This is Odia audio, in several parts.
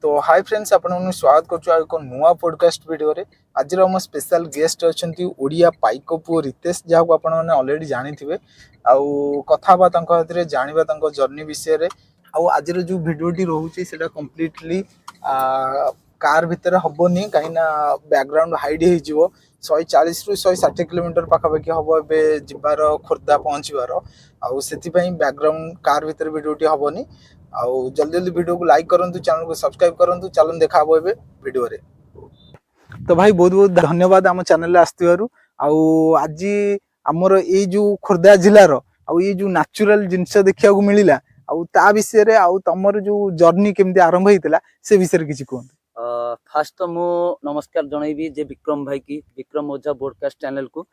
तो हाय फ्रेंड्स आपन स्वागत करछु एक नुआ पॉडकास्ट वीडियो रे। आज हम स्पेशल गेस्ट अछंती ओडिया पाइको पु रितेश जाको आपन माने ऑलरेडी जानि थिबे आउ कथा बा तांको हतरे जानिबा तांको जर्नी विषय रे। आउ आज रो जो वीडियो टी रहउची सेटा कंप्लीटली कार भितर हबोनी काइना बैकग्राउंड हाइड हे जिवो 140 रु 160 किलोमीटर पाखापाखि हम ए जीवार खोर्धा पहुँचबार आउ से बैकग्राउंड कार भीतर वीडियो टी हबनी आउ जल्दी जल्दी वीडियो को लाइक करंतु चैनल को सब्सक्राइब करंतु चलन देखा हबो एबे वीडियो रे। तो भाई बहुत बहुत धन्यवाद आम चैनल रे आस्तिबारु आउ आज हमर ए जो खोर्धा जिल्ला रो आउ ये जो नेचुरल जिंस देखिया को मिलिला आउ ता विषय रे आउ तमर जो जर्नी केमती आरंभ हेतिला से विषय रे किछि कोन। फास्ट तो मु नमस्कार जनइबी जे विक्रम भाई की विक्रम ओझा ब्रॉडकास्ट चैनल को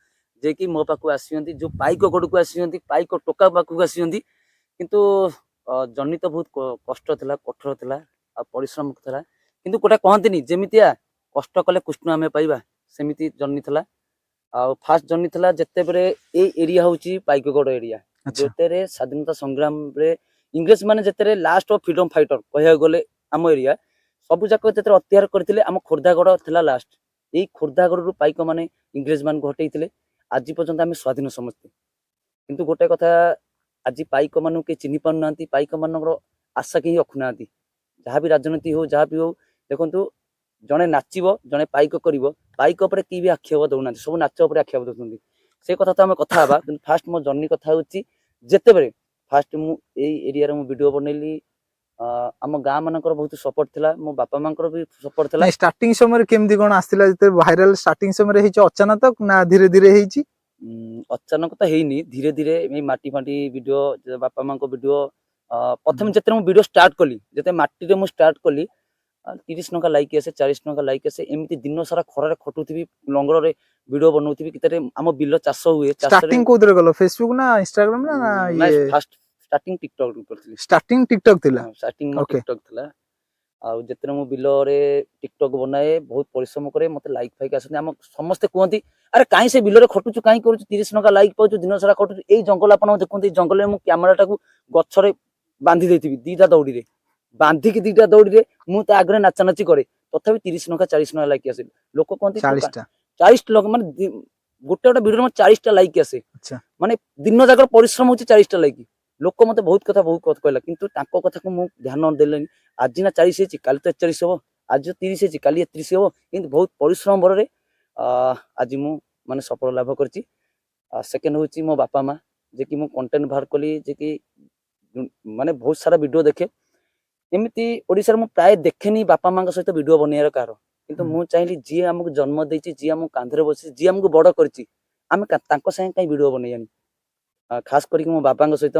जे कि मो पाखु आसी जो पाइक गड़ को आसी पाइक टोका पाखु आसी किंतु जर्नी तो बहुत कष्ट थिला कठोर थिला आ परिश्रम थिला किंतु कोटा कहंतिनी जेमितिया कष्ट कले कृष्ण आमे पाइबा सेमिति जर्नी थिला आ फास्ट जर्नी थिला जत्ते बेरे ए एरिया होची पाइकगड़ एरिया जत्ते स्वाधीनता संग्राम रे इंग्लिश माने जत्ते लास्ट ऑफ फ्रीडम फाइटर कहया गले आम एरिया सबु जाक जत्ते अत्याचार करथिले आम खोर्धागड़ थिला लास्ट ए खोर्धागड़ रु पाइक माने इंग्लिश मान को हटेइथिले आज पर्यंत आम स्वाधीन समझते किंतु गोटे कथा आज पाइक मान के चिन्ह पार ना पाइक मान आशा कहीं रखुना जहाँ भी राजनीति हो जहाँ भी हो देखु जड़े नाचब जड़े पाइक कर पाइक कि भी आक्षेप दौना सब नाच आक्षेप दौरान से कथा तो आम कथा फास्ट मो जर्नी कथा होते बेले फास्ट मुझे एरिया वीडियो बनैली आम गाँ मान बहुत सपोर्ट थिला मो बापा मां भी सपोर्ट थिला। स्टार्टिंग समय केमती कोन आस्तिला जते वायरल स्टार्टिंग समय हेची अचानक ना धीरे धीरे हेची अचानक तो हेनी धीरे धीरे माटी फाटी वीडियो बापा मां वीडियो प्रथम जिते मुझे वीडियो स्टार्ट कली जिते माटी रे मु स्टार्ट कली 30 टका लाइक आसे 40 टका लाइक आसे एमती दिन सारा खरा रे खटुथि लंगर रे वीडियो बनौथि कितरे आम बिल चाष हुए स्टार्टिंग कोदरे गलो फेसबुक ना इंस्टाग्राम ना ये फास्ट स्टार्टिंग टिकटॉक करथि स्टार्टिंग टिकटॉक थिला स्टार्टिंग मो टिकटॉक थिला आ जते मु बिल रे टिकटॉक बनाए बहुत परिश्रम करे मते लाइक फाइक आसते हम समस्त कहती अरे कहीं से बिल रे खटुचु कहीं करू 30 टका लाइक पाउचु दिन सारा खटुचु ए जंगल आपण देखते जंगल रे मु कैमरा टाकू गछरे बांधी देथिबी दीटा दौड़ी रे बांधिकी दीटा दौड़ी रे मु ता आगरे नाचानाची करे तथापि 30 टका 40 टका लाइक आसे लोक कहते 40 लोक माने गोटे गोटे वीडियो में 40 टा लाइक आसे माने दिन जाकर परिश्रम होची 40 टा लाइक लोक मते बहुत कथा कहला किंतु ताको कथा को मु ध्यान देलेनी आज ना 40 हेची काल तो 41 हो आज 30 हेची काल 31 हो किंतु बहुत परिश्रम बरे आज मु माने सफल लाभ करची। सेकंड होची मो बापा मां जे कि मु कंटेंट बाहर कली जे कि माने बहुत सारा वीडियो देखे एमती ओडिसा मु प्राय देखेनी बापा मां सहित वीडियो बनैयार कार किंतु मु चाहली जी हमको जन्म देछि जी हम कांधरे बसी जी हमको बड़ करछि आमे तांको संगे कई वीडियो बनैयानी खास करी मो बापा सहित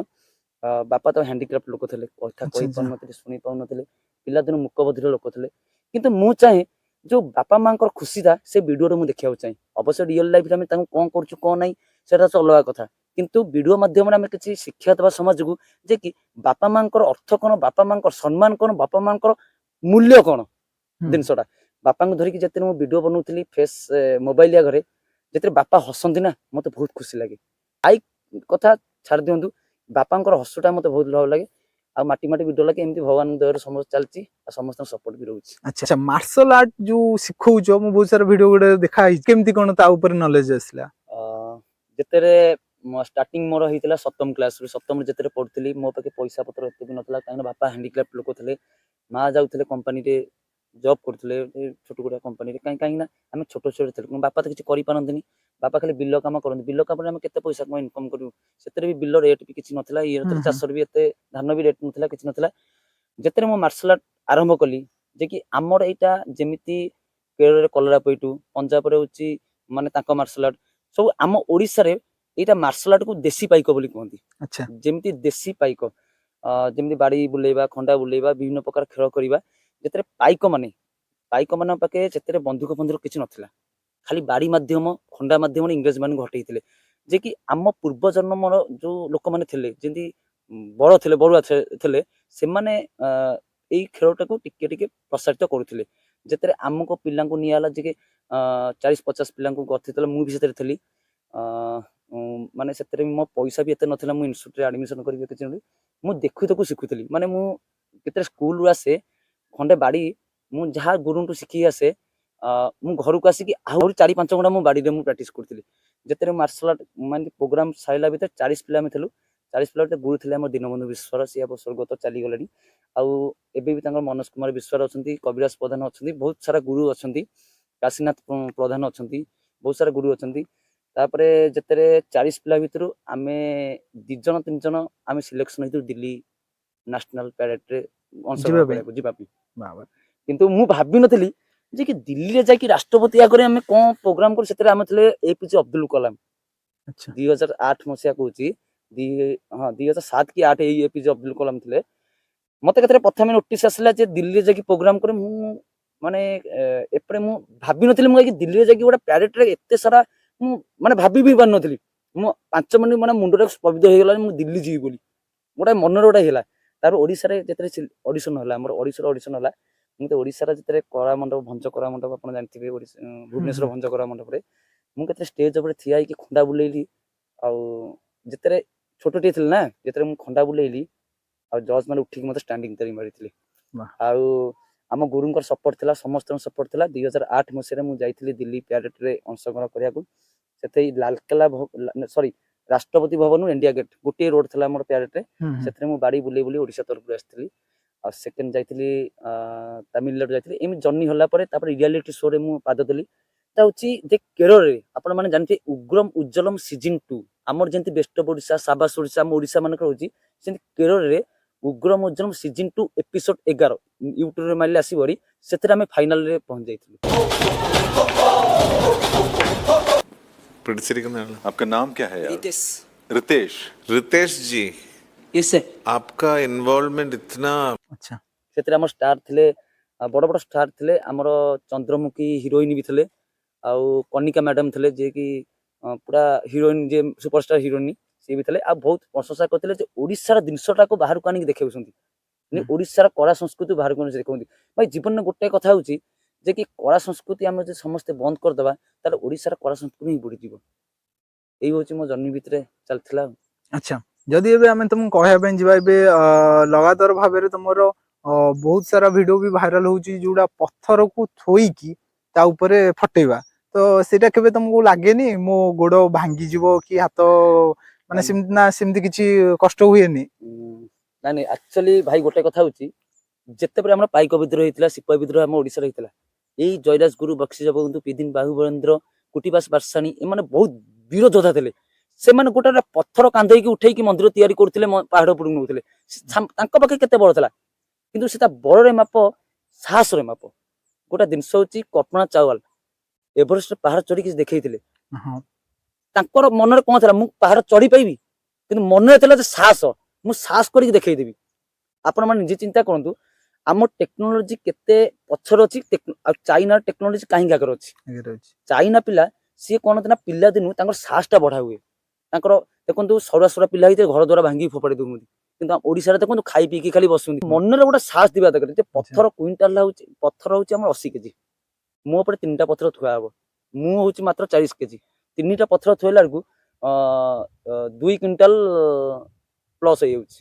बापा तो हैंडीक्राफ्ट लोक थे कथा कही पार नथिले सुनी पाउ नथिले पिला दिन मुक बधिर लोक थे किंतु मु चाहे जो बापा मां खुशी था से वीडियो रे मु देखिया चाहे अवश्य रियल लाइफ रे तांको कोन करछु कोन नै सेटा तो अलग कथा किंतु वीडियो माध्यम रे किसी शिक्षा देवा समाज को जे कि बापा मां अर्थ कौन बापा मां सम्मान कौन बापा मां मूल्य कौन जिनसटा बापा को धरिकी जिते मुझे वीडियो बनौली फेस मोबाइल घरे जिते बापा हसंती ना मत बहुत खुशी लगे आई कथा छाड़ दिंतु बापा हसटा मत बहुत भल लगे आ माटी माटी वीडियो लगे एमती भगवान दयार समस्त चलती समस्त सपोर्ट भी रोचे। अच्छा मार्शल आर्ट जो सिखौछ मु बहुत सारा वीडियो गुडे देखा केमती कोन ता ऊपर नॉलेज आसला जेतेरे स्टार्टिंग मोर होता सप्तम क्लास सप्तम जिते पढ़ी मो पाखे पैसा पत्र एत भी नाला कहीं बापा हैंडीक्राफ्ट लोक थे माँ जाऊे कंपानी जॉब करते छोट छोटा कंपानी कहीं कहीं आम छोट छोट थे बापा तो किसी करें बापा खाली बिल काम करते बिल काम आम के पैसा कम इनकम करूँ से बिल रेट भी किसी नाला ये चाष भी एत धान भी रेट नाला किसी नाला जिते मो मार्शल आर्ट आरंभ कली जे कि आमर यहाँ जमी केरल कलरापैटू पंजाब हूँ माने मार्शल आर्ट सब आम ओडिशा रे एटा मार्शल आर्ट को देसी पाइक बोली कहती। अच्छा जेमती देसी पाइक जेमती बाड़ी बुलेबा खंडा बुलेबा विभिन्न प्रकार खेल करवा जेतरे पाइक मान पाखे से बंधुक बंधुक किसी नथिला खाली बाड़ी माध्यम खंडा माध्यम इंग्रेज मान हटेइथिले जे कि आम पूर्व जन्म जो लोक मैंने थे जमी बड़ थे बड़ुआ थे से माने एई खेलटा को टिके टिके प्रसारित करुथिले जेतरे आमको पिला नियाला जे 40-50 पिला गथि मु भी थी माने से मो पैसा भी एत ना मुझे इन्स्टिट्यूट एडमिशन करी मुझे देखु देखु शिखुली माने मुझे स्कूल आसे ଖଣ୍ଡେ ବାଡ଼ି ମୁଁ ଯାହା ଗୁରୁଠୁ ଶିଖି ଆସେ ମୁଁ ଘରକୁ ଆସିକି ଆହୁରି 4-5 ଘଣ୍ଟା ମୁଁ ବାଡ଼ିରେ ମୁଁ ପ୍ରାକ୍ଟିସ୍ କରୁଥିଲି। ଯେତେବେଳେ ମାର୍ଶାଲ ଆର୍ଟ ମାନେ ପ୍ରୋଗ୍ରାମ ସାରିଲା ଭିତରେ 40 ପିଲା ଆମେ ଥିଲୁ। 40 ପିଲା ଭିତରେ ଗୁରୁ ଥିଲେ ଆମର ଦୀନବନ୍ଧୁ ବିଶ୍ୱାଳ, ସିଏ अब ସ୍ୱର୍ଗତ ଚାଲିଗଲେଣି। ଆଉ ଏବେ ବି ତାଙ୍କର ମନୋଜ କୁମାର ବିଶ୍ୱାଳ ଅଛନ୍ତି, କବିରାଜ ପ୍ରଧାନ ଅଛନ୍ତି, ବହୁତ ସାରା ଗୁରୁ ଅଛନ୍ତି, କାଶୀନାଥ ପ୍ରଧାନ ଅଛନ୍ତି, ବହୁତ ସାରା ଗୁରୁ ଅଛନ୍ତି। ତାପରେ ଯେତେବେଳେ 40 ପିଲା ଭିତରୁ ଆମେ 2 ଜଣ 3 ଜଣ ଆମେ ସିଲେକ୍ସନ ହେଇଥିଲୁ ଦିଲ୍ଲୀ ନ୍ୟାସନାଲ ପ୍ୟାରେଡରେ ଅଂଶଗ୍ରହଣ ଯିବା ପାଇଁ କରିବାକୁ ଯିବା ପାଇଁ। ବାବା କିନ୍ତୁ ମୁଁ ଭାବିନଥିଲି ଯେ କି ଦିଲ୍ଲୀରେ ଯାଇକି ରାଷ୍ଟ୍ରପତି ଆଗରେ ଆମେ କ'ଣ ପ୍ରୋଗ୍ରାମ କରୁ। ସେଥିରେ ଆମେ ଥିଲେ ଏପିଜେ ଅବଦୁଲ କଲାମ। ଆଚ୍ଛା 2008 ମସିହା କହୁଛି, 2007 କି 8 ଏଇ ଏପିଜେ ଅବଦୁଲ କଲାମ ଥିଲେ। ମତେ କେତେବେଳେ ପ୍ରଥମେ ନୋଟିସ୍ ଆସିଲା ଯେ ଦିଲ୍ଲୀରେ ଯାଇକି ପ୍ରୋଗ୍ରାମ କରେ। ମୁଁ ମାନେ ଏପଟେ ମୁଁ ଭାବିନଥିଲି ମୁଁ ଯାଇକି ଦିଲ୍ଲୀରେ ଯାଇକି ଗୋଟେ ପ୍ୟାରେଡରେ ଏତେ ସାରା ମୁଁ ମାନେ ଭାବି ବି ପାରିନଥିଲି। ମୁଁ 5 ମିନିଟ୍ ମାନେ ମୁଣ୍ଡରେ ସ୍ପବିତ ହେଇଗଲା ମୁଁ ଦିଲ୍ଲୀ ଯିବି ବୋଲି, ଗୋଟେ ମନରେ ଗୋଟେ ହେଲା। ତାପରେ ଓଡ଼ିଶାରେ ଯେତେବେଳେ ଅଡିସନ ହେଲା, ଆମର ଓଡ଼ିଶାର ଅଡିସନ ହେଲା, ମୁଁ ତ ଓଡ଼ିଶାର ଯେତେବେଳେ କଳାମଣ୍ଡପ ଭଞ୍ଜ କଳାମଣ୍ଡପ ଆପଣ ଜାଣିଥିବେ, ଭୁବନେଶ୍ୱର ଭଞ୍ଜ କଳାମଣ୍ଡପରେ ମୁଁ କେତେବେଳେ ଷ୍ଟେଜ ଉପରେ ଠିଆ ହେଇକି ଖଣ୍ଡା ବୁଲେଇଲି। ଆଉ ଯେତେବେଳେ ଛୋଟଟିଏ ଥିଲି ନା, ଯେତେବେଳେ ମୁଁ ଖଣ୍ଡା ବୁଲେଇଲି ଆଉ ଜଜ୍ ମାନେ ଉଠିକି ମତେ ଷ୍ଟାଣ୍ଡିଂ କରି ମାରିଥିଲେ। ବାଃ। ଆଉ ଆମ ଗୁରୁଙ୍କର ସପୋର୍ଟ ଥିଲା, ସମସ୍ତଙ୍କ ସପୋର୍ଟ ଥିଲା। 2008 ମସିହାରେ ମୁଁ ଯାଇଥିଲି ଦିଲ୍ଲୀ ପ୍ୟାରେଡରେ ଅଂଶଗ୍ରହଣ କରିବାକୁ। ସେଠି ଲାଲକେଲା ସରି ରାଷ୍ଟ୍ରପତି ଭବନ ଇଣ୍ଡିଆ ଗେଟ୍ ଗୋଟିଏ ରୋଡ ଥିଲା ଆମର ପ୍ୟାରେଡରେ। ସେଥିରେ ମୁଁ ବାଡ଼ି ବୁଲେଇ ବୁଲେଇ ଓଡ଼ିଶା ତରଫରୁ ଆସିଥିଲି। ଆଉ ସେକେଣ୍ଡ ଯାଇଥିଲି ତାମିଲନାଡୁ ଯାଇଥିଲି। ଏମିତି ଜର୍ଣ୍ଣି ହେଲା ପରେ ତାପରେ ରିଆଲିଟି ଶୋରେ ମୁଁ ପାଦ ଦେଲି। ତା ହଉଛି ଯେ କେରଳରେ ଆପଣ ମାନେ ଜାଣିଥିବେ ଉଗ୍ରମ ଉଜ୍ଜଲମ ସିଜନ୍ 2 ଆମର ଯେମିତି ବେଷ୍ଟ ଅଫ ଓଡ଼ିଶା, ସାବାସ ଓଡ଼ିଶା ଆମ ଓଡ଼ିଶା ମାନଙ୍କର ହଉଛି, ସେମିତି କେରଳରେ ଉଗ୍ରମ ଉଜ୍ଜଲମ ସିଜନ୍ 2 ଏପିସୋଡ 11 ୟୁଟ୍ୟୁବରେ ମାରିଲେ ଆସିବ। ସେଥିରେ ଆମେ ଫାଇନାଲରେ ପହଞ୍ଚି ଯାଇଥିଲୁ। आपका नाम क्या है यार? रितेश। रितेश। रितेश जी, यस सर। आपका इन्वॉल्वमेंट इतना ଆଚ୍ଛା ସେଥିରେ ଆମର ଷ୍ଟାର ଥିଲେ, ବଡ଼ ବଡ଼ ଷ୍ଟାର ଥିଲେ। ଆମର ଚନ୍ଦ୍ରମୁଖୀ ହିରୋଇନ ବି ଥିଲେ, ଆଉ କନିକା ମ୍ୟାଡାମ ଥିଲେ ଯିଏକି ପୁରା ହିରୋଇନ, ଯିଏ ସୁପରଷ୍ଟାର ହିରୋଇନ, ସିଏ ବି ଥିଲେ। ଆଉ ବହୁତ ପ୍ରଶଂସା କରିଥିଲେ ଯେ ଓଡ଼ିଶାର ଜିନିଷଟାକୁ ବାହାରକୁ ଆଣିକି ଦେଖାଉଛନ୍ତି, ଓଡ଼ିଶାର କଳା ସଂସ୍କୃତି ବାହାରକୁ ଆଣିକି ଦେଖାଉଛନ୍ତି। ଭାଇ ଜୀବନରେ ଗୋଟେ କଥା ହଉଛି ଯେ କି କଳା ସଂସ୍କୃତି ଆମେ ଯଦି ସମସ୍ତେ ବନ୍ଦ କରିଦେବା ତାହେଲେ ଓଡ଼ିଶାର କଳା ସଂସ୍କୃତି ହିଁ ବୁଡ଼ିଯିବ। ଏଇ ହଉଛି ମୋ ଜର୍ଣ୍ଣି ଭିତରେ ଚାଲିଥିଲା। ଆଚ୍ଛା ଯଦି ଏବେ ଆମେ ତମକୁ କହିବା ପାଇଁ ଯିବା, ଏବେ ଲଗାତାର ଭାବରେ ତମର ବହୁତ ସାରା ଭିଡିଓ ବି ଭାଇରାଲ ହଉଛି ଯୋଉଟା ପଥରକୁ ଥୋଇକି ତା ଉପରେ ଫଟେଇବା, ତ ସେଇଟା କେବେ ତମକୁ ଲାଗେନି ମୋ ଗୋଡ ଭାଙ୍ଗିଯିବ କି ହାତ ମାନେ ସେମିତି ନା ସେମିତି କିଛି କଷ୍ଟ ହୁଏନି? ନାଇଁ ନାଇଁ, ଆକ୍ଚୁଆଲି ଭାଇ ଗୋଟେ କଥା ହଉଛି, ଯେତେବେଳେ ଆମର ପାଇକ ବିଦ୍ରୋହ ହେଇଥିଲା, ସିପାହୀ ବିଦ୍ରୋହ ଆମ ଓଡ଼ିଶାରେ ହେଇଥିଲା, ଏଇ ଜୟରାଜ ଗୁରୁ, ବକ୍ସି ଜଗବନ୍ଧୁ, ପିଦିନ ବାହୁବଳେନ୍ଦ୍ର, କୁଟିବାସ ବାର୍ଷାଣୀ, ଏମାନେ ବହୁତ ବୀର ଯୋଦ୍ଧା ଥିଲେ। ସେମାନେ ଗୋଟେ ଗୋଟେ ପଥର କାନ୍ଧେଇକି ଉଠେଇକି ମନ୍ଦିର ତିଆରି କରୁଥିଲେ, ପାହାଡ଼ ଉପରକୁ ନେଉଥିଲେ। ତାଙ୍କ ପାଖେ କେତେ ବଳ ଥିଲା, କିନ୍ତୁ ସେଟା ବଳରେ ମାପ, ସାହସରେ ମାପ। ଗୋଟେ ଜିନିଷ ହଉଛି କଳ୍ପନା ଚାୱଲା ଏଭରେଷ୍ଟ ପାହାଡ଼ ଚଢିକି ଦେଖେଇଥିଲେ। ହଁ ତାଙ୍କର ମନରେ କଣ ଥିଲା, ମୁଁ ପାହାଡ଼ ଚଢି ପାରିବି, କିନ୍ତୁ ମନରେ ଥିଲା ଯେ ସାହସ, ମୁଁ ସାହସ କରିକି ଦେଖେଇଦେବି। ଆପଣ ମାନେ ନିଜେ ଚିନ୍ତା କରନ୍ତୁ ଆମ ଟେକ୍ନୋଲୋଜି କେତେ ପଛରେ ଅଛି, ଆଉ ଚାଇନାର ଟେକ୍ନୋଲୋଜି କାହିଁକି ଆଗରେ ଅଛି। ଚାଇନା ପିଲା ସିଏ କଣ ନା ପିଲାଦିନୁ ତାଙ୍କର ସାହସଟା ବଢା ହୁଏ। ତାଙ୍କର ଦେଖନ୍ତୁ ସରୁଆ ସରୁଆ ପିଲା ହେଇଥିବେ ଘର ଦ୍ୱାରା ଭାଙ୍ଗିକି ଫୋପାଡ଼ି ଦଉଛନ୍ତି, କିନ୍ତୁ ଓଡ଼ିଶାରେ ଦେଖନ୍ତୁ ଖାଇ ପିଇକି ଖାଲି ବସୁଛନ୍ତି। ମନରେ ଗୋଟେ ସାହସ ଦିବା ଦରକାର ଯେ ପଥର କୁଇଣ୍ଟାଲ ହଉଛି, ପଥର ହଉଛି ଆମର 80 କେଜି, ମୋ ଉପରେ 3ଟା ପଥର ଥୁଆ ହବ, ମୁଁ ହଉଛି ମାତ୍ର 40 କେଜି। 3ଟା ପଥର ଥୋଇଲା ବେଳକୁ 2 କ୍ୱିଣ୍ଟାଲ ପ୍ଲସ୍ ହେଇଯାଉଛି,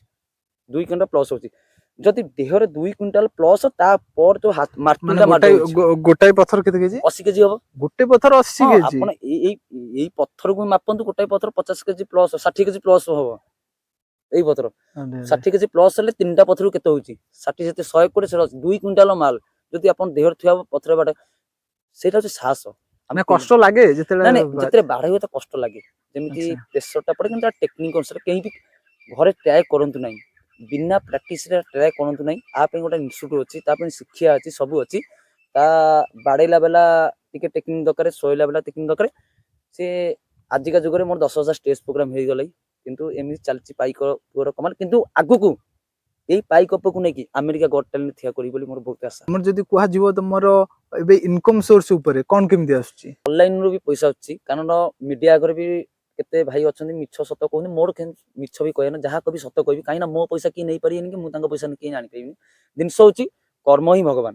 2 କ୍ୱିଣ୍ଟାଲ ପ୍ଲସ୍ ହଉଛି। ଯଦି ଦେହରେ 2 କ୍ୱିଣ୍ଟାଲ ପ୍ଲସ୍, ତାପରେ ଯୋଉ ମାନେ ମାର୍ଟିନଟା ମାଡ ହଉଛି, ଗୋଟାଏ ପଥର କେତେ କେଜି? 80 କେଜି ହବ। ଗୋଟେ ପଥର 80 କେଜି? ଆପଣ ଏଇ ପଥରକୁ ମାପନ୍ତୁ, ଗୋଟାଏ ପଥର 50 କେଜି ପ୍ଲସ୍, 60 କେଜି ପ୍ଲସ୍ ହବ। ଏଇ ପଥର 60 କେଜି ପ୍ଲସ୍ ହେଲେ 3ଟା ପଥରକୁ କେତେ ହଉଛି, 60 7 120, ସେଟା 2 କ୍ୱିଣ୍ଟାଲ ମାଲ ଯଦି ଆପଣ ଦେହରେ ଥିବା ପଥର ବାଟେ, ସେଇଟା ହଉଛି ସାହସ। କଷ୍ଟ ଲାଗେ ଯେତେବେଳେ? ନାଇଁ ଯେତେବେଳେ ବାଢ ହୁଏ ତ କଷ୍ଟ ଲାଗେ, ଯେମିତି ପ୍ରେସରଟା ପଡେ, କିନ୍ତୁ ଟେକ୍ନିକ ଅନୁସାରେ କେହି ବି ଘରେ ଟ୍ରାଏ କରନ୍ତୁ ନାହିଁ, ବିନା ପ୍ରାକ୍ଟିସରେ ଟ୍ରାଏ କରନ୍ତୁ ନାହିଁ। ଆ ପାଇଁ ଗୋଟେ ଇନଷ୍ଟିଚ୍ୟୁଟ୍ ଅଛି, ତା ପାଇଁ ଶିକ୍ଷା ଅଛି, ସବୁ ଅଛି। ତା ବାଡେଇଲା ବେଲା ଟିକେ ଟେକ୍ନିକ ଦରକାର, ଶୋଇଲା ବେଲା ଟେକ୍ନିକ ଦରକାର। ସେ ଆଜିକା ଯୁଗରେ ମୋର 10,000 ଷ୍ଟେଜ ପ୍ରୋଗ୍ରାମ ହେଇଗଲାଣି, କିନ୍ତୁ ଏମିତି ଚାଲିଛି ପାଇକ ପୁଅର କମାଲ। କିନ୍ତୁ ଆଗକୁ ଏଇ ପାଇକ ପୁଅକୁ ନେଇକି ଆମେରିକା ଗଡ୍ ଟ୍ୟାଲେଣ୍ଟ ଠିଆ କରିବି ବୋଲି ମୋର ବହୁତ ଆଶା। ଆମର ଯଦି କୁହାଯିବ ତମର ଏବେ ଇନକମ୍ ସୋର୍ସ ଉପରେ କଣ କେମିତି ଆସୁଛି? ଅନଲାଇନରୁ ବି ପଇସା ଆସୁଛି, କାରଣ ମିଡିଆ ଆଗରେ ବି କେତେ ଭାଇ ଅଛନ୍ତି ମିଛ ସତ କହୁନି, ମୋର ମିଛ ବି କହିବେ ନା, ଯାହା କହିବି ସତ କହିବି, କାହିଁକିନା ମୋ ପଇସା କିଏ ନେଇପାରିବେନି କି ମୁଁ ତାଙ୍କ ପଇସା କିଏ ଜାଣିପାରିବିନି। ଜିନିଷ ହଉଛି କର୍ମ ହିଁ ଭଗବାନ।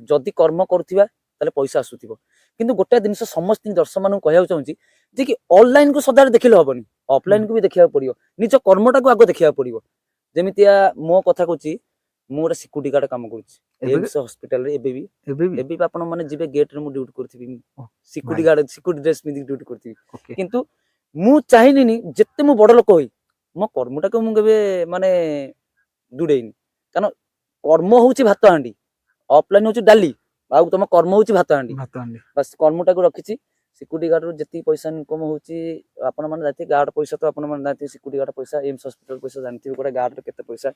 ଯଦି କର୍ମ କରୁଥିବା ତାହେଲେ ପଇସା ଆସୁଥିବ। କିନ୍ତୁ ଗୋଟେ ଜିନିଷ ସମସ୍ତ ଦର୍ଶକ ମାନଙ୍କୁ କହିବାକୁ ଚାହୁଁଛି ଯେ କି ଅନଲାଇନକୁ ସଦାବେଳେ ଦେଖିଲେ ହବନି, ଅଫଲାଇନକୁ ବି ଦେଖିବାକୁ ପଡିବ। ନିଜ କର୍ମଟାକୁ ଆଗ ଦେଖିବାକୁ ପଡିବ। ଯେମିତିଆ ମୋ କଥା କହୁଛି, ମୁଁ ଗୋଟେ ସିକ୍ୟୁରିଟି ଗାର୍ଡ କାମ କରୁଛି ଏବେ ଏମ୍ସ ହସ୍ପିଟାଲ ରେ ଏବେ ବି ଏବେ ବି ଆପଣ ମାନେ ଯିବେ ଗେଟ୍ ରେ ମୁଁ ଡ୍ୟୁଟି କରିଥିବି ଓହ, ସିକ୍ୟୁରିଟି ଭାଇ। ଗାର୍ଡ ସିକ୍ୟୁରିଟି ଡ୍ରେସ୍ ପିନ୍ଧିକି ଡ୍ୟୁଟି କରିଥିବି ଓକେ କିନ୍ତୁ ମୁଁ ଚାହିଁଲିନି ଯେତେ ମୁଁ ବଡ ଲୋକ ହୋଇ ମୋ କର୍ମଟାକୁ ମୁଁ କେବେ ମାନେ ଦୂରେଇନି କାରଣ କର୍ମ ହଉଛି ଭାତ ହାଣ୍ଡି ଅଫଲାଇନ ହଉଛି ଡାଲି ଆଉ ତମ କର୍ମ ହଉଛି ଭାତ ହାଣ୍ଡି ଭାତ ହାଣ୍ଡି ବାସ୍ କର୍ମଟାକୁ ରଖିଛି ସିକ୍ୟୁରିଟି ଗାର୍ଡରୁ ଯେତିକି ପଇସା ଇନକମ୍ ହଉଛି ଆପଣ ମାନେ ଜାଣିଥିବେ ଗାର୍ଡ ପଇସା ତ ଆପଣ ମାନେ ଜାଣିଥିବେ ସିକ୍ୟୁରିଟି ଗାର୍ଡ ପଇସା ଏମ୍ସ ହସ୍ପିଟାଲ ପଇସା ଜାଣିଥିବେ ଗୋଟେ ଗାର୍ଡରେ କେତେ ପଇସା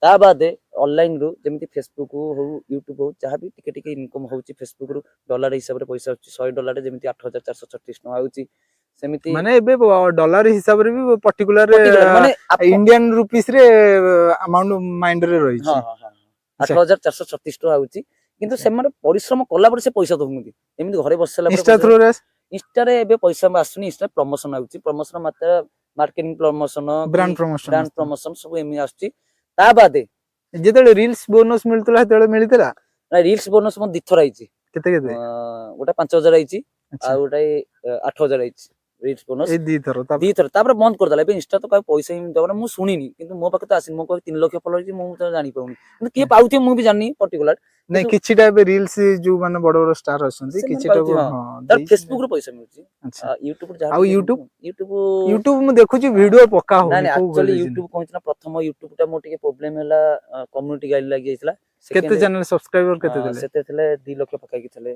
ତା ବାଦେ ଅନଲାଇନ ରୁ ଯେମିତି ଫେସବୁକ୍ ହଉ ୟୁଟ୍ୟୁବ ହଉ ଯାହା ବି ଟିକେ ଟିକେ ଇନକମ୍ ହଉଛି ଫେସବୁକ୍ ରୁ ଡଲାର ହିସାବରେ ପଇସା ଆସୁଛି 100 ଡଲାରରେ ଯେମିତି 8,436 ଟଙ୍କା ଆଉଛି ସେମିତି ମାନେ ଏବେ ଡଲାର ହିସାବରେ ବି ପର୍ଟିକୁଲାର particular ମାନେ ଇଣ୍ଡିଆନ ରୁପିସ ରେ ଆମାଉଣ୍ଟ ମାଇଣ୍ଡ ରେ ରହିଛି। ହଁ ହଁ ହଁ ଆଚ୍ଛା 8,436 ଟଙ୍କା ଆଉଛି କିନ୍ତୁ ଆଚ୍ଛା ସେମାନେ ପରିଶ୍ରମ କଲା ପରେ ସେ ପଇସା ଦଉଛନ୍ତି ଏମିତି ଘରେ ବସି ସାରିଲା ପରେ ଇନଷ୍ଟା ପଇସା ଥ୍ରୁରେ ଇନଷ୍ଟାରେ ଏବେ ପଇସା ଆସୁନି ଇନଷ୍ଟା ପ୍ରମୋସନ ଆଉଛି ପ୍ରମୋସନ ମାତ୍ରା ମାର୍କେଟିଂ ପ୍ରମୋସନ କି ବ୍ରାଣ୍ଡ ପ୍ରମୋସନ ବ୍ରାଣ୍ଡ ପ୍ରମୋସନ ସବୁ ଏମିତି ଆସୁଛି ତା ବାଦେ ଯେତେବେଳେ ରିଲ୍ସ ବୋନସ ମିଳୁଥିଲା ସେତେବେଳେ ମିଳିଥିଲା ରିଲ୍ସ ବୋନସ ମୋ 2 ଥର ଆଇଛି କେତେ କେତେ ଗୋଟେ 5,000 ଆଇଛି ଆଚ୍ଛା ଆଉ ଗୋଟେ 8,000 ଆଇଛି ରିଲ୍ସ ବୋନସ ଏଇ ଦିଥର ତାପରେ 2 ଥର ତାପରେ ବନ୍ଦ କରିଦେଲା ଏବେ ଇନଷ୍ଟା ତ କାହା ପଇସା ହିଁ ଦେବ ନା ମୁଁ ଶୁଣିନି କିନ୍ତୁ ମୋ ପାଖରେ ତ ଆସିନି ମୋ ପାଖରେ 3 ଲକ୍ଷ ଫଲୋଅର ଅଛି ମୁଁ ତ ଜାଣିପାରୁନି କିନ୍ତୁ କିଏ ପାଉଥିବ ମୁଁ ବି ଜାଣିନି ପର୍ଟିକୁଲାର ନାଇଁ କିନ୍ତୁ କିଛିଟା ଏବେ ରିଲ୍ସ ଯୋଉ ମାନେ ବଡ ବଡ ଷ୍ଟାର ଅଛନ୍ତି ସେମାନେ କିଛିଟାକୁ ପାଉଥିବେ ହଁ ହଁ ତାର ଦେଇଛନ୍ତି। ଫେସବୁକ ରୁ ପଇସା ମିଳୁଛି ଆଚ୍ଛା ୟୁଟ୍ୟୁବ ଯାହା ଆଉ ଟିକେ ୟୁଟ୍ୟୁବ ୟୁଟ୍ୟୁବ ୟୁଟ୍ୟୁବ ମୁଁ ଦେଖୁଛି ଭିଡିଓ ପକା ନାଇଁ ହଉନି ନାଇଁ କୋଉ ଆକ୍ଚୁଆଲି ରିଜିନ ୟୁଟ୍ୟୁବ କଣ ହେଇଛି ନା ପ୍ରଥମ ୟୁଟ୍ୟୁବ ଟା ମୋର ଟିକେ ପ୍ରୋବ୍ଲେମ ହେଲା କମ୍ୟୁନିଟି ଗାଇଡ ଲାଗି ଯାଇଥିଲା କେତେ ସେକେଣ୍ଡ ଚ୍ୟାନେଲ ସବସ୍କ୍ରାଇବର କେତେ ଥିଲେ ସେତେ ଥିଲେ 2 ଲକ୍ଷ ପାଖାପାଖି ଥିଲେ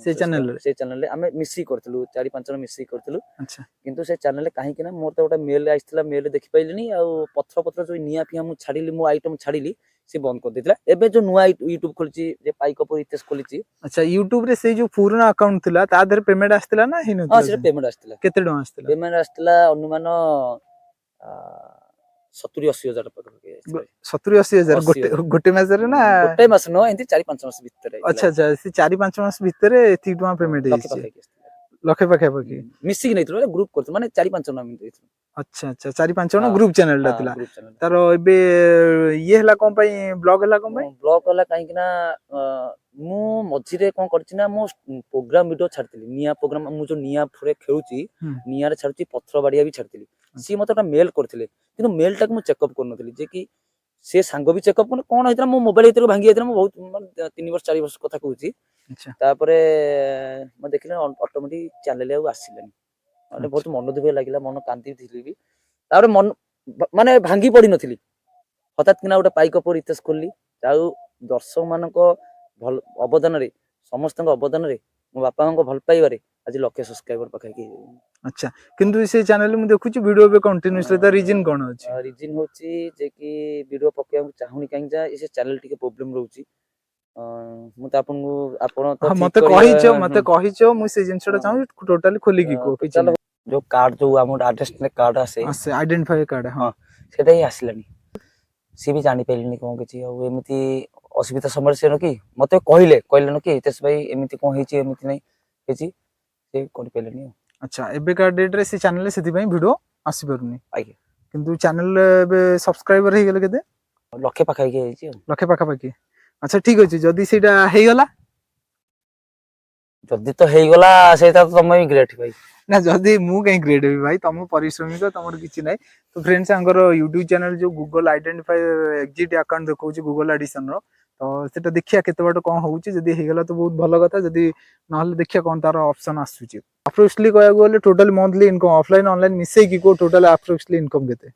ସେ ଚ୍ୟାନେଲରେ ସେ ଚ୍ୟାନେଲରେ ଆମେ ମିଶିକି କରିଥିଲୁ 4-5 ଜଣ ମିଶିକି କରିଥିଲୁ ଆଚ୍ଛା କିନ୍ତୁ ସେ ଚ୍ୟାନେଲରେ କାହିଁକି ନା ମୋର ତ ଗୋଟେ ମେଲ ଆସିଥିଲା ମେଲ ଦେଖିପାରିଲିନି ଆଉ ପତ୍ର ଯୋଉ ନିଆଁ ଫିଆଁ ମୁଁ ଛାଡିଲି ମୋ ଆଇଟମ ଛାଡିଲି ସେ ବନ୍ଦ କରିଦେଇଥିଲା ଏବେ ଯୋଉ ନୂଆ ୟୁଟ୍ୟୁବ ଖୋଲିଛି ଯେ ପାଇକପୁର ଇତିହାସ ଖୋଲିଛି ଆଚ୍ଛା ୟୁଟ୍ୟୁବ ରେ ସେଇ ଯୋଉ ପୁରୁଣା ଆକାଉଣ୍ଟ ଥିଲା ତା ଦେହରେ ପେମେଣ୍ଟ ଆସିଥିଲା ନା ହଁ ହେଇନଥିଲା ସେଟା ପେମେଣ୍ଟ ଆସିଥିଲା କେତେ ଟଙ୍କା ଆସିଥିଲା ପେମେଣ୍ଟ ଆସିଥିଲା ଅନୁମାନ 70-80 ହଜାର ପାଖାପାଖି ଆସିଥିଲା 70-80 ହଜାର 80,000 ଗୋଟେ ମାସରେ ନା ଗୋଟେ ମାସ ନୁହଁ ଏମିତି 4-5 ମାସ ଭିତରେ ଆଚ୍ଛା ଆଚ୍ଛା ସେ 4-5 ମାସ ଭିତରେ ଏତିକି ଟଙ୍କା ପେମେଣ୍ଟ ଲକ୍ଷେ ହେଇଛି ପାଖାପାଖି ଆସିଥିଲା ଲକ୍ଷେ ପାଖାପାଖି ମିଶିକି ନେଇଥିଲୁ ଗ୍ରୁପ କରିଥିଲୁ ମାନେ 4-5 ଜଣ ଏମିତି ଦେଇଥିଲୁ ଆଚ୍ଛା ଆଚ୍ଛା 4-5 ଜଣ ହଁ ଗ୍ରୁପ ଚ୍ୟାନେଲ ଟା ହଁ ଥିଲା ଗ୍ରୁପ ଚ୍ୟାନେଲ ତାର ଏବେ ଇଏ ହେଲା କଣ ପାଇଁ ବ୍ଲଗ ହେଲା କଣ ପାଇଁ ବ୍ଲକ୍ ହେଲା କାହିଁକି ନା ମୁଁ ମଝିରେ କଣ କରିଛି ନା ମୁଁ ପ୍ରୋଗ୍ରାମ ଭିଡିଓ ଛାଡିଥିଲି ନିଆଁ ପ୍ରୋଗ୍ରାମ ମୁଁ ଯୋଉ ନିଆଁ ଫୁରେ ଖେଳୁଛି ହୁଁ ନିଆଁରେ ଛାଡୁଛି ପଥର ବାଡିଆ ବି ଛାଡିଥିଲି ସିଏ ମତେ ଗୋଟେ ମେଲ କରିଥିଲେ କିନ୍ତୁ ମେଲ ଟାକୁ ମୁଁ ଚେକଅପ୍ କରୁନଥିଲି ଯେ କି ସେ ସାଙ୍ଗ ବି ଚେକଅପ୍ କଲେ କଣ ହେଇଥିଲା ମୋ ମୋବାଇଲ ଭିତରେ ଭାଙ୍ଗି ଯାଇଥିଲା ମୁଁ ବହୁତ ମାନେ 3-4 ବର୍ଷ କଥା କହୁଛି ଆଚ୍ଛା ତାପରେ ମୁଁ ଦେଖିଲି ଅଟୋମେଟିକ ଚ୍ୟାନେଲ ଆଉ ଆସିଲାନି ମାନେ ବହୁତ ମନ ଦୁଃଖ ଲାଗିଲା ମନ କାନ୍ଦିଥିଲି ବି ତାପରେ ମନ ମାନେ ଭାଙ୍ଗି ପଡିନଥିଲି ହଠାତ୍ କିନା ଗୋଟେ ପାଇକପୁର ଇତିହାସ ଖୋଲିଲି ଆଉ ଦର୍ଶକ ମାନଙ୍କ ଭଲ ଅବଦାନରେ ସମସ୍ତଙ୍କ ଅବଦାନରେ ମୋ ବାପାଙ୍କ ଭଲ ପାଇବାରେ ଆଜି 1,00,000 ସବସ୍କ୍ରାଇବର ପାଖାପାଖି ଆଚ୍ଛା କିନ୍ତୁ ସେଇ ଚ୍ୟାନେଲ ମୁଁ ଦେଖୁଛି ଭିଡିଓ ଏବେ କଣ୍ଟିନ୍ୟୁସଲି ତା ରିଜିନ କଣ ଅଛି ରିଜିନ୍ ହଉଛି ଯେ କି ଭିଡିଓ ପକେଇବାକୁ ଚାହୁଁନି କାହିଁକି ସେ ଚ୍ୟାନେଲ ଟିକେ ପ୍ରୋବ୍ଲେମ ରହୁଛି ମୁଁ ତ ଆପଣଙ୍କୁ ଆପଣ ତ ହଁ ଠିକ ମତେ କରିବା କହିଛ ମତେ କହିଛ ମୁଁ ସେଇ ଜିନିଷଟା ଚାହୁଁଛି ଟୋଟାଲି ଖୋଲିକି କୁହ କିଛି ଟୋଟାଲ ନାହିଁ ଯୋଉ କାର୍ଡ ଯୋଉ ଆମର ଆଡ୍ରେସ କାର୍ଡ ଆସେ ଆସେ ଆଇଡେଣ୍ଟିଫାଏ କାର୍ଡ ହଁ ସେଟା ହିଁ ଆସିଲାନି ସିଏ ବି ଜାଣିପାରିଲିନି କଣ କିଛି ଆଉ ଏମିତି ଅସୁବିଧା ସମୟରେ ସେ କି ମତେ କହିଲେ କି ହିତେଶ ଭାଇ ଏମିତି କଣ ହେଇଛି ଏମିତି ନାଇଁ ହେଇଛି ସେ କରିପାରିଲେନି ଆଉ ଆଚ୍ଛା ଏବେକା ଡେଟ୍ ରେ ସେ ଚ୍ୟାନେଲରେ ସେଥିପାଇଁ ଭିଡିଓ ଆସିପାରୁନି ଆଜ୍ଞା କିନ୍ତୁ ଚ୍ୟାନେଲରେ ଏବେ ସବସ୍କ୍ରାଇବର ହେଇଗଲେ କେତେ 1,00,000 ପାଖାପାଖି ହେଇଛି ଆଉ ଲକ୍ଷେ ପାଖାପାଖି ଆଚ୍ଛା ଠିକ ଅଛି ଯଦି ସେଇଟା ହେଇଗଲା ଯଦି ତ ହେଇଗଲା ସେଇଟା ତ ତମେ ବି ଗ୍ରେଟ୍ ଭାଇ ନା ଯଦି ମୁଁ କାହିଁ ଗ୍ରେଡ୍ ହେବି ଭାଇ ତମ ପରିଶ୍ରମିକ ତମର କିଛି ନାହିଁ ତ ଫ୍ରେଣ୍ଡସ୍ ଆଙ୍କର ୟୁଟ୍ୟୁବ ଚ୍ୟାନେଲ ଯୋଉ ଗୁଗଲ ଆଇଡେଣ୍ଟିଫାଏ ଏକ୍ଜିଟ୍ ଆକାଉଣ୍ଟ ଦେଖଉଛି ଗୁଗଲ ଆଡିସନ ର ତ ସେଟା ଦେଖିବା କେତେ ବାଟ କଣ ହଉଛି ଯଦି ହେଇଗଲା ତ ବହୁତ ଭଲ କଥା ଯଦି ନହେଲେ ଦେଖିବା କଣ ତାର ଅପସନ ଆସୁଛି ଆପ୍ରୋକ୍ସଲି କହିବାକୁ ଗଲେ total monthly income offline online ମିଶେଇକି କୋଉ ଟୋଟାଲ ଆପ୍ରୋକ୍ସଲି ଇନକମ୍ କେତେ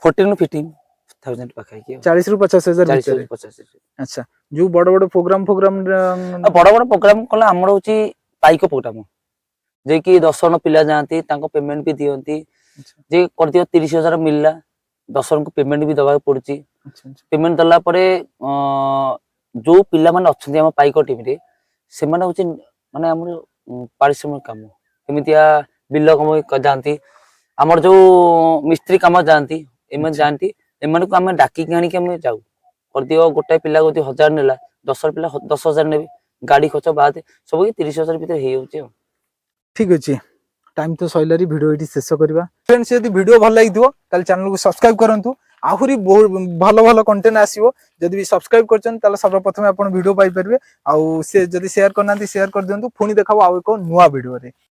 14-15,000 ପାଖାପାଖି ଆଉ 40-50 ହଜାର 40,000 ଭିତରେ 50,000 ଆଚ୍ଛା ଯୋଉ ବଡ ବଡ ପ୍ରୋଗ୍ରାମ ଆଉ ବଡ ବଡ ପ୍ରୋଗ୍ରାମ କଲେ ଆମର ହଉଛି ପାଇକ ପ୍ରୋଗ୍ରାମ ଯେ କି 10 ଜଣ ପିଲା ଯାଆନ୍ତି ତାଙ୍କ ପେମେଣ୍ଟ ବି ଦିଅନ୍ତି ଯେ କରିଦିଅ 30,000 ମିଳିଲା 10 ଜଣଙ୍କୁ ପେମେଣ୍ଟ ବି ଦବାକୁ ପଡୁଛି ପେମେଣ୍ଟ ଦେଲା ପରେ ଯୋଉ ପିଲାମାନେ ଅଛନ୍ତି ଆମ ପାଇକ ଟିମରେ ସେମାନେ ହଉଛି ମାନେ ଆମର ପାରିଶ୍ରମିକ କାମ ଏମିତିଆ ବିଲ କାମ ଯାଆନ୍ତି ଆମର ଯୋଉ ମିସ୍ତ୍ରୀ କାମ ଯାଆନ୍ତି ଏମାନେ ଯାଆନ୍ତି ଏମାନଙ୍କୁ ଆମେ ଡାକିକି ଆଣିକି ଆମେ ଯାଉ କରିଦିଅ ଗୋଟାଏ ପିଲା ଯଦି 1,000 ନେଲା 10 ପିଲା 10,000 ନେବେ ଗାଡି ଖର୍ଚ୍ଚ ବାଦ ସବୁ 30,000 ଭିତରେ ହେଇଯାଉଛି ଆଉ ଠିକ ଅଛି ଟାଇମ ତ ସଇଲାରି ଭିଡିଓ ଏଠି ଶେଷ କରିବା ଫ୍ରେଣ୍ଡସ୍ ଯଦି ଭିଡିଓ ଭଲ ଲାଗିଥିବ ତାହେଲେ ଚ୍ୟାନେଲକୁ ସବସ୍କ୍ରାଇବ କରନ୍ତୁ ଆହୁରି ଭଲ ଭଲ କଣ୍ଟେଣ୍ଟ ଆସିବ ଯଦି ବି ସବସ୍କ୍ରାଇବ କରିଛନ୍ତି ତାହେଲେ ସର୍ବପ୍ରଥମେ ଆପଣ ଭିଡିଓ ପାଇପାରିବେ ଆଉ ସେ ଯଦି ସେୟାର କରିନାହାନ୍ତି ସେୟାର କରିଦିଅନ୍ତୁ ପୁଣି ଦେଖାବ ଆଉ ଏକ ନୂଆ ଭିଡିଓରେ